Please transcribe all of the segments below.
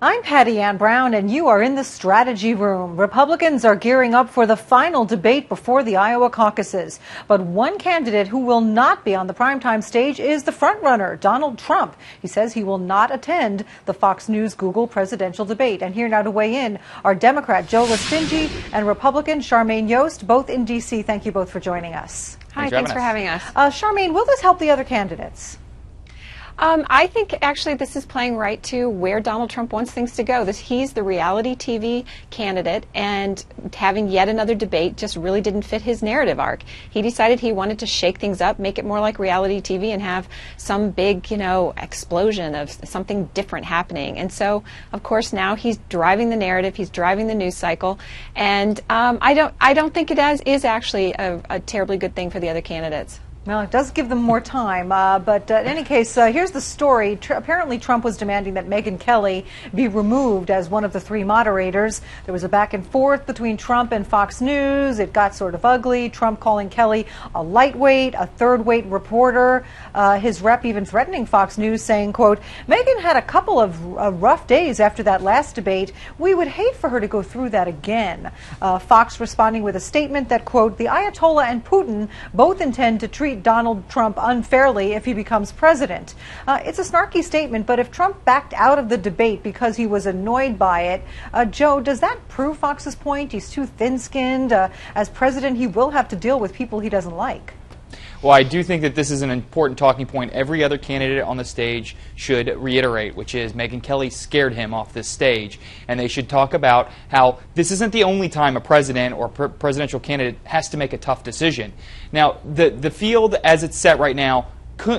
I'm Patty Ann Brown, and you are in the strategy room. Republicans are gearing up for the final debate before the Iowa caucuses. But one candidate who will not be on the primetime stage is the frontrunner, Donald Trump. He says he will not attend the Fox News Google presidential debate. And here now to weigh in are Democrat Joe Lestingi and Republican Charmaine Yoest, both in D.C. Thank you both for joining us. Hi, thanks for having us. Charmaine, will this help the other candidates? I think actually this is playing right to where Donald Trump wants things to go. He's the reality TV candidate, and having yet another debate just really didn't fit his narrative arc. He decided he wanted to shake things up, make it more like reality TV, and have some big, explosion of something different happening. And so, of course, now he's driving the narrative, he's driving the news cycle, and I don't think it is actually a terribly good thing for the other candidates. Well, it does give them more time, but in any case, here's the story. Apparently, Trump was demanding that Megyn Kelly be removed as one of the three moderators. There was a back and forth between Trump and Fox News. It got sort of ugly. Trump calling Kelly a lightweight, a third-weight reporter. His rep even threatening Fox News, saying, quote, Megyn had a couple of rough days after that last debate. We would hate for her to go through that again. Fox responding with a statement that, quote, the Ayatollah and Putin both intend to treat Donald Trump unfairly if he becomes president. It's a snarky statement, but if Trump backed out of the debate because he was annoyed by it, Joe, does that prove Fox's point? He's too thin-skinned. As president, he will have to deal with people he doesn't like. Well, I do think that this is an important talking point every other candidate on the stage should reiterate, which is Megyn Kelly scared him off this stage. And they should talk about how this isn't the only time a president or presidential candidate has to make a tough decision. Now, the field as it's set right now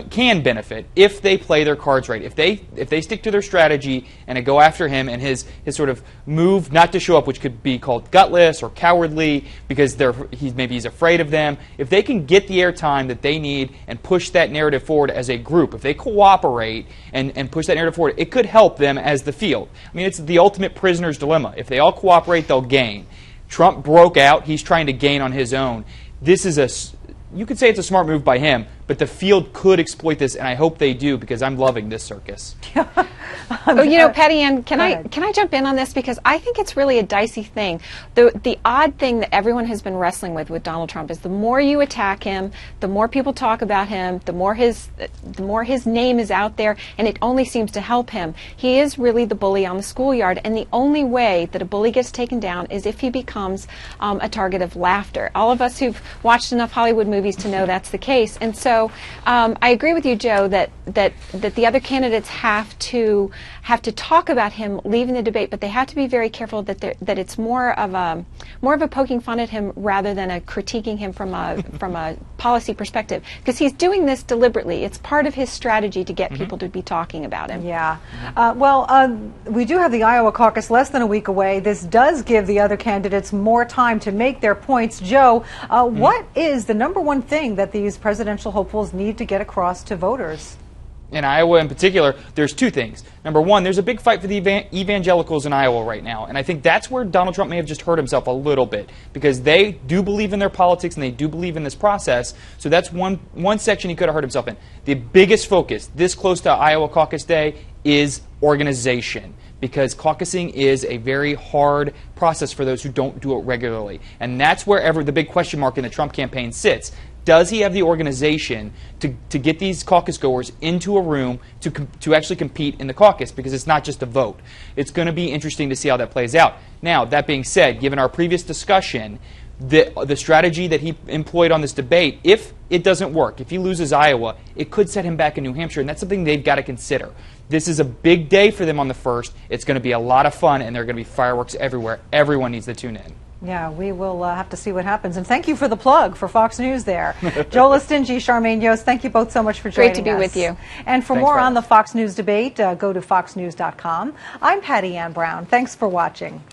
can benefit if they play their cards right. If they stick to their strategy and go after him and his sort of move not to show up, which could be called gutless or cowardly because maybe he's afraid of them. If they can get the airtime that they need and push that narrative forward as a group, if they cooperate and push that narrative forward, it could help them as the field. I mean, it's the ultimate prisoner's dilemma. If they all cooperate, they'll gain. Trump broke out. He's trying to gain on his own. You could say it's a smart move by him, but the field could exploit this, and I hope they do because I'm loving this circus. Patty Ann, can I jump in on this because I think it's really a dicey thing. The odd thing that everyone has been wrestling with Donald Trump is the more you attack him, the more people talk about him, the more his name is out there, and it only seems to help him. He is really the bully on the schoolyard, and the only way that a bully gets taken down is if he becomes a target of laughter. All of us who've watched enough Hollywood movies to know that's the case, and so I agree with you, Joe, that the other candidates have to talk about him leaving the debate, but they have to be very careful that it's more of a poking fun at him rather than a critiquing him from a policy perspective, because he's doing this deliberately. It's part of his strategy to get people to be talking about him. Yeah. We do have the Iowa caucus less than a week away. This does give the other candidates more time to make their points. Joe, what is the number one thing that these presidential hopefuls need to get across to voters? In Iowa in particular, there's two things. Number one, there's a big fight for the evangelicals in Iowa right now, and I think that's where Donald Trump may have just hurt himself a little bit because they do believe in their politics and they do believe in this process, so that's one section he could have hurt himself in. The biggest focus this close to Iowa caucus day is organization, because caucusing is a very hard process for those who don't do it regularly, and that's wherever the big question mark in the Trump campaign sits. Does he have the organization to get these caucus goers into a room to actually compete in the caucus? Because it's not just a vote. It's going to be interesting to see how that plays out. Now, that being said, given our previous discussion, the strategy that he employed on this debate, if it doesn't work, if he loses Iowa, it could set him back in New Hampshire, and that's something they've got to consider. This is a big day for them on the 1st. It's going to be a lot of fun, and there are going to be fireworks everywhere. Everyone needs to tune in. Yeah, we will have to see what happens. And thank you for the plug for Fox News there. Joe Lestingi, Charmaine Yoest, thank you both so much for joining us. Great to be with you. And for more on the Fox News debate, go to foxnews.com. I'm Patty Ann Brown. Thanks for watching.